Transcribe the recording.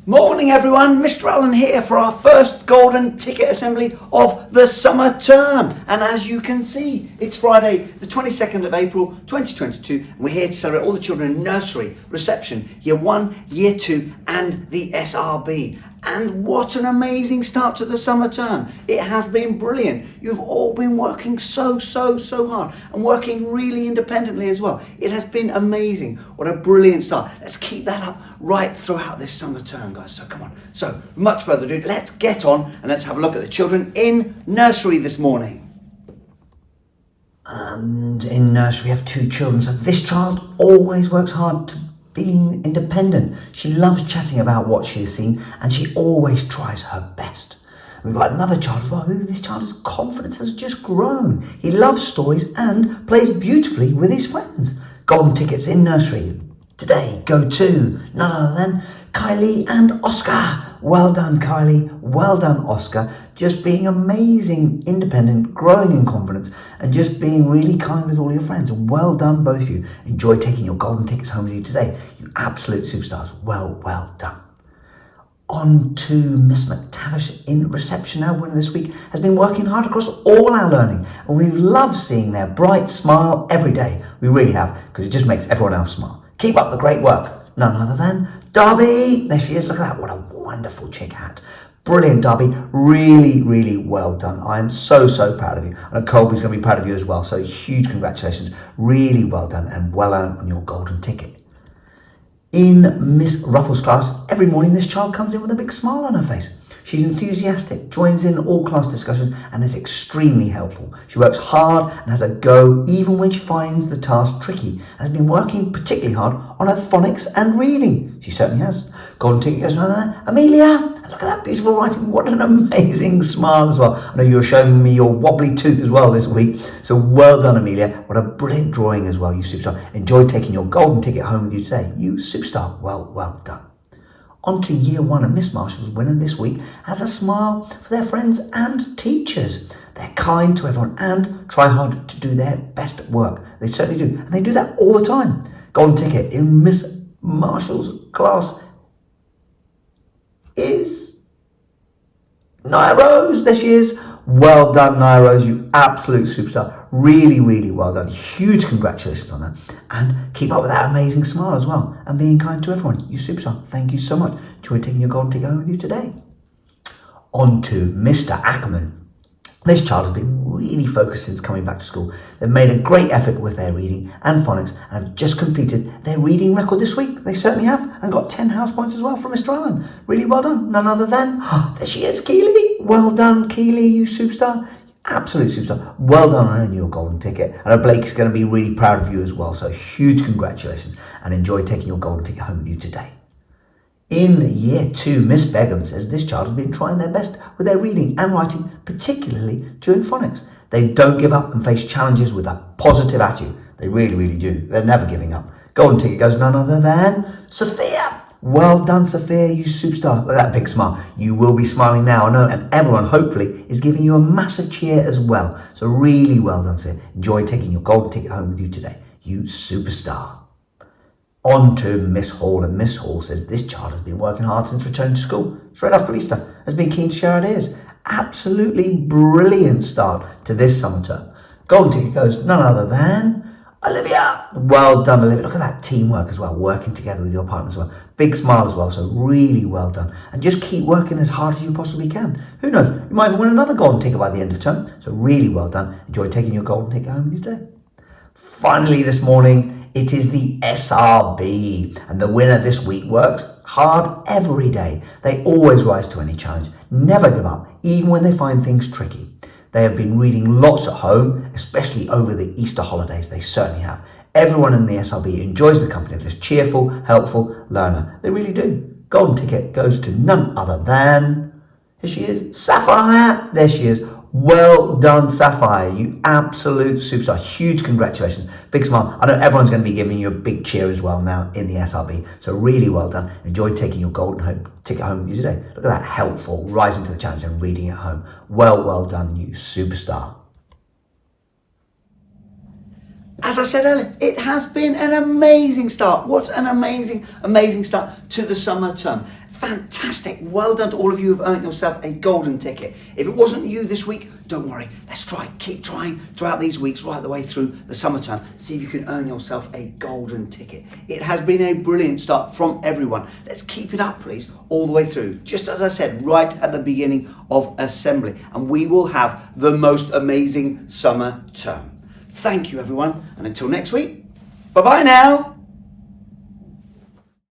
Morning everyone, Mr. Allen here for our first golden ticket assembly of the summer term. And as you can see, it's Friday the 22nd of April 2022 and we're here to celebrate all the children in nursery, reception, year 1, year 2 and the SRB. And what an amazing start to the summer term. It has been brilliant. You've all been working so hard and working really independently as well. It has been amazing. What a brilliant start. Let's keep that up right throughout this summer term, guys. So come on. So much further ado, let's get on and let's have a look at the children in nursery this morning. And in nursery we have 2 children. So this child always works hard to being independent. She loves chatting about what she has seen and she always tries her best. We've got another child as well who this child's confidence has just grown. He loves stories and plays beautifully with his friends. Golden tickets in nursery today go to none other than Kylie and Oscar. Well done, Kylie. Well done, Oscar. Just being amazing, independent, growing in confidence, and just being really kind with all your friends. Well done, both of you. Enjoy taking your golden tickets home with you today. You absolute superstars. Well done. On to Miss McTavish in reception. Our winner this week has been working hard across all our learning, and we love seeing their bright smile every day. We really have, because it just makes everyone else smile. Keep up the great work. None other than Darby. There she is. Look at that. What a wonderful chick hat. Brilliant, Darby. Really well done. I am so proud of you. I know Colby's going to be proud of you as well. So huge congratulations. Really well done and well earned on your golden ticket. In Miss Ruffles' class, every morning this child comes in with a big smile on her face. She's enthusiastic, joins in all class discussions and is extremely helpful. She works hard and has a go even when she finds the task tricky and has been working particularly hard on her phonics and reading. She certainly has. Golden ticket goes another Amelia. And look at that beautiful writing. What an amazing smile as well. I know you were showing me your wobbly tooth as well this week. So well done, Amelia. What a brilliant drawing as well, you superstar. Enjoy taking your golden ticket home with you today. You superstar. Well done. On to year 1, and Miss Marshall's winner this week has a smile for their friends and teachers. They're kind to everyone and try hard to do their best work. They certainly do. And they do that all the time. Golden ticket in Miss Marshall's class is Nia Rose. There she is. Well done, Nia Rose. You absolute superstar. Really well done. Huge congratulations on that. And keep up with that amazing smile as well. And being kind to everyone. You superstar. Thank you so much. Enjoy taking your golden ticket home with you today. On to Mr. Ackerman. This child has been really focused since coming back to school. They've made a great effort with their reading and phonics and have just completed their reading record this week. They certainly have, and got 10 house points as well from Mr. Allen. Really well done. None other than, there she is, Keely. Well done, Keely, you superstar. Absolute superstar. Well done on your golden ticket. I know Blake's going to be really proud of you as well. So huge congratulations and enjoy taking your golden ticket home with you today. In year 2, Miss Begum says this child has been trying their best with their reading and writing, particularly during phonics. They don't give up and face challenges with a positive attitude. They really do. They're never giving up. Golden ticket goes none other than Sophia. Well done, Sophia, you superstar. Look at that big smile. You will be smiling now, I know, and everyone hopefully is giving you a massive cheer as well. So really well done, Sophia. Enjoy taking your golden ticket home with you today. You superstar. On to Miss Hall, and Miss Hall says this child has been working hard since returning to school, straight after Easter, has been keen to share ideas. Absolutely brilliant start to this summer term. Golden ticket goes none other than Olivia. Well done, Olivia. Look at that teamwork as well, working together with your partner as well. Big smile as well, so really well done. And just keep working as hard as you possibly can. Who knows, you might even win another golden ticket by the end of term. So really well done. Enjoy taking your golden ticket home with you today. Finally this morning, it is the SRB, and the winner this week works hard every day. They always rise to any challenge, never give up, even when they find things tricky. They have been reading lots at home, especially over the Easter holidays. They certainly have. Everyone in the SRB enjoys the company of this cheerful, helpful learner. They really do. Golden ticket goes to none other than, here she is, Sapphire. There she is. Well done, Sapphire. You absolute superstar. Huge congratulations. Big smile. I know everyone's going to be giving you a big cheer as well now in the SRB. So really well done. Enjoy taking your golden ticket home with you today. Look at that, helpful, rising to the challenge and reading at home. Well done, you superstar. as I said earlier, it has been an amazing start. What an amazing, amazing start to the summer term. Fantastic. Well done to all of you who've earned yourself a golden ticket. If it wasn't you this week, don't worry. Let's try. Keep trying throughout these weeks, right the way through the summer term. See if you can earn yourself a golden ticket. It has been a brilliant start from everyone. Let's keep it up, please, all the way through. Just as I said, right at the beginning of assembly. And we will have the most amazing summer term. Thank you, everyone. And until next week, bye-bye now.